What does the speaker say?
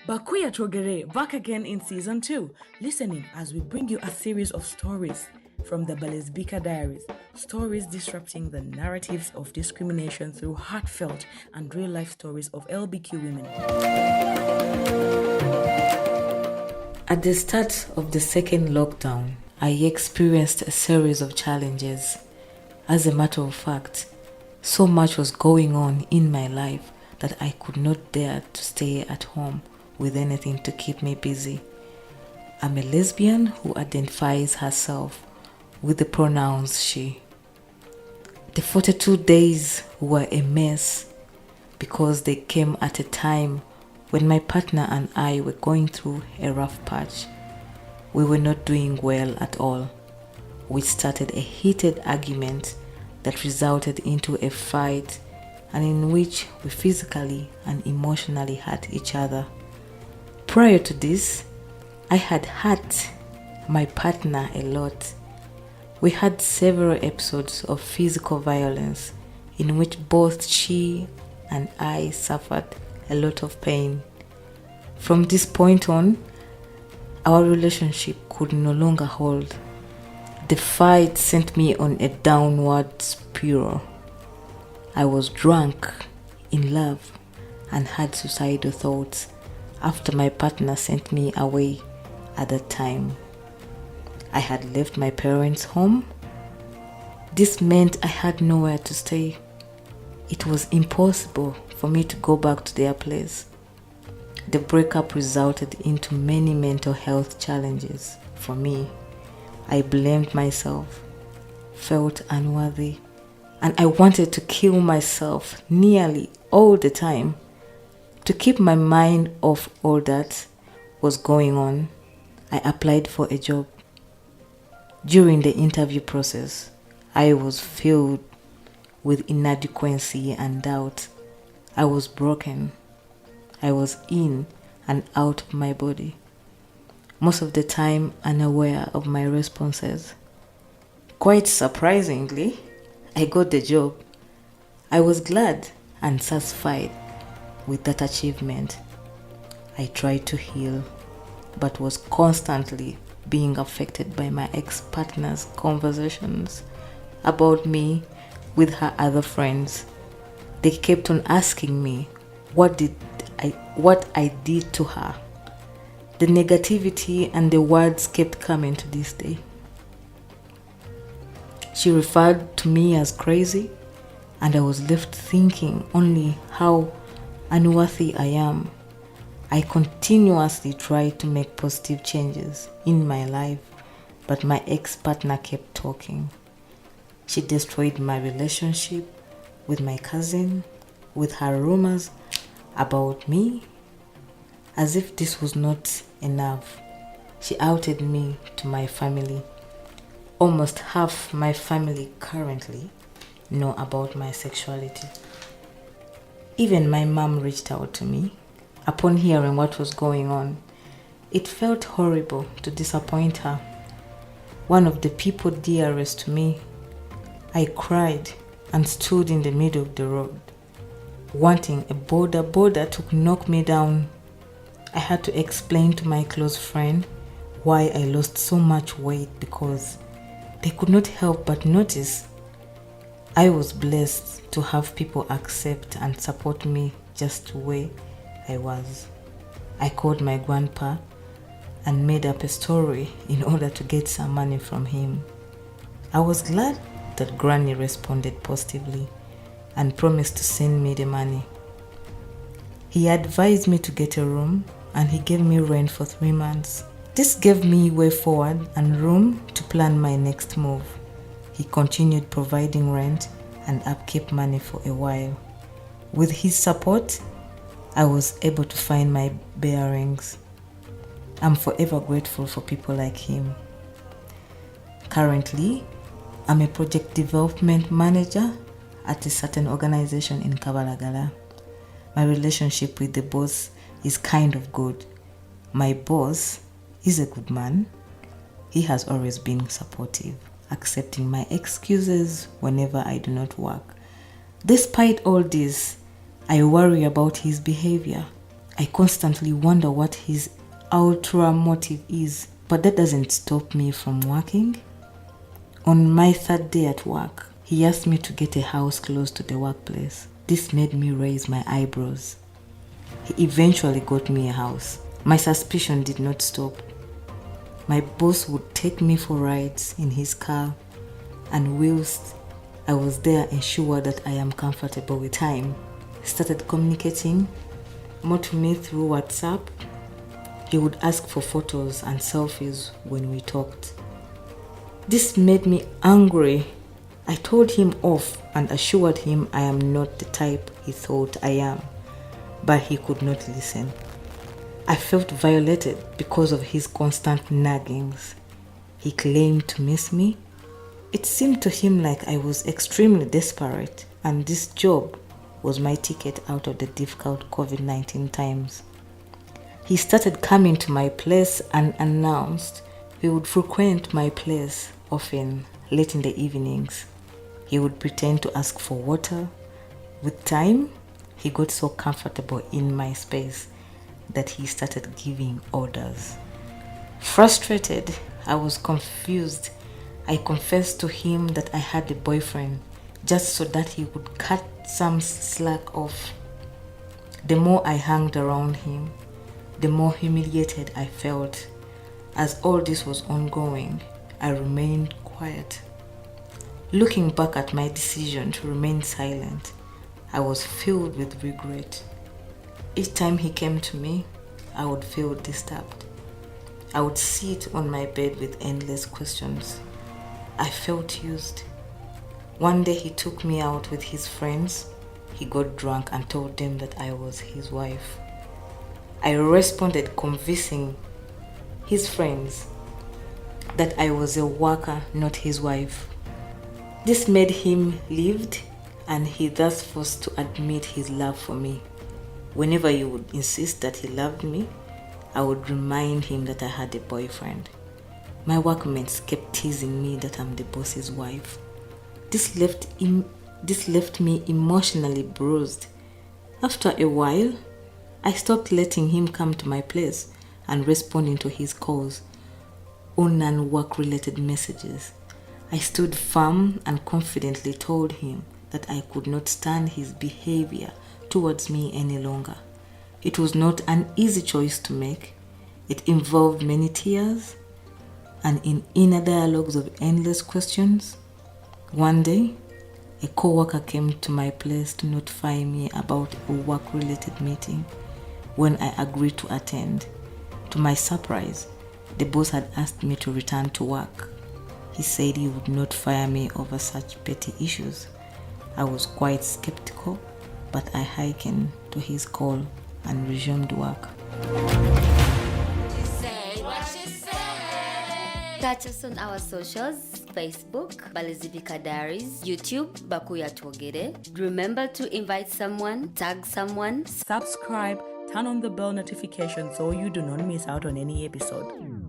𝐏𝐿𝐴 back again in season 2, listening as we bring you a series of stories from the 𝐵𝒂𝒅 diaries, stories disrupting the narratives of discrimination through heartfelt and real-life stories of LBQ women. At the start of the second lockdown, I experienced a series of challenges. As a matter of fact, so much was going on in my life that I could not dare to stay at home with anything to keep me busy. I'm a lesbian who identifies herself with the pronouns she. The 42 days were a mess because they came at a time when my partner and I were going through a rough patch. We were not doing well at all. We started a heated argument that resulted into a fight and in which we physically and emotionally hurt each other. Prior to this, I had hurt my partner a lot. We had several episodes of physical violence in which both she and I suffered a lot of pain. From this point on, our relationship could no longer hold. The fight sent me on a downward spiral. I was drunk, in love, and had suicidal thoughts after my partner sent me away at that time. I had left my parents' home. This meant I had nowhere to stay. It was impossible for me to go back to their place. The breakup resulted into many mental health challenges for me. I blamed myself, felt unworthy, and I wanted to kill myself nearly all the time. To keep my mind off all that was going on, I applied for a job. During the interview process, I was filled with inadequacy and doubt. I was broken. I was in and out of my body, most of the time unaware of my responses. Quite surprisingly, I got the job. I was glad and satisfied with that achievement. I tried to heal, but was constantly being affected by my ex-partner's conversations about me with her other friends. They kept on asking me what I did to her. The negativity and the words kept coming to this day. She referred to me as crazy, and I was left thinking only how unworthy I am. I continuously tried to make positive changes in my life, but my ex-partner kept talking. She destroyed my relationship with my cousin with her rumors about me. As if this was not enough, she outed me to my family. Almost half my family currently know about my sexuality. Even my mom reached out to me upon hearing what was going on. It felt horrible to disappoint her, one of the people dearest to me. I cried and stood in the middle of the road, wanting a border to knock me down. I had to explain to my close friend why I lost so much weight because they could not help but notice. I was blessed to have people accept and support me just the way I was. I called my grandpa and made up a story in order to get some money from him. I was glad that Granny responded positively and promised to send me the money. He advised me to get a room and he gave me rent for 3 months. This gave me way forward and room to plan my next move. He continued providing rent and upkeep money for a while. With his support, I was able to find my bearings. I'm forever grateful for people like him. Currently, I'm a project development manager at a certain organization in Kabalagala. My relationship with the boss is kind of good. My boss is a good man. He has always been supportive, accepting my excuses whenever I do not work. Despite all this, I worry about his behavior. I constantly wonder what his ulterior motive is, but that doesn't stop me from working. On my third day at work, he asked me to get a house close to the workplace. This made me raise my eyebrows. He eventually got me a house. My suspicion did not stop. My boss would take me for rides in his car, and whilst I was there, ensure that I am comfortable with time. He started communicating more to me through WhatsApp. He would ask for photos and selfies when we talked. This made me angry. I told him off and assured him I am not the type he thought I am, but he could not listen. I felt violated because of his constant naggings. He claimed to miss me. It seemed to him like I was extremely desperate, and this job was my ticket out of the difficult COVID-19 times. He started coming to my place unannounced. He would frequent my place often late in the evenings. He would pretend to ask for water. With time, he got so comfortable in my space that he started giving orders. Frustrated, I was confused. I confessed to him that I had a boyfriend just so that he would cut some slack off. The more I hung around him, the more humiliated I felt. As all this was ongoing, I remained quiet. Looking back at my decision to remain silent, I was filled with regret. Each time he came to me, I would feel disturbed. I would sit on my bed with endless questions. I felt used. One day he took me out with his friends. He got drunk and told them that I was his wife. I responded, convincing his friends that I was a worker, not his wife. This made him livid, and he thus forced to admit his love for me. Whenever he would insist that he loved me, I would remind him that I had a boyfriend. My workmates kept teasing me that I'm the boss's wife. This left me emotionally bruised. After a while, I stopped letting him come to my place and responding to his calls or non-work-related messages. I stood firm and confidently told him that I could not stand his behavior towards me any longer. It was not an easy choice to make. It involved many tears and inner dialogues of endless questions. One day, a co-worker came to my place to notify me about a work-related meeting when I agreed to attend. To my surprise, the boss had asked me to return to work. He said he would not fire me over such petty issues. I was quite skeptical, but I hearkened to his call and resumed work. Catch us on our socials, Facebook, 𝐁𝐻𝐿𝒉𝒕 Diaries, YouTube, 𝐁𝐻𝐿𝒉𝒕. Remember to invite someone, tag someone, subscribe, turn on the bell notification so you do not miss out on any episode.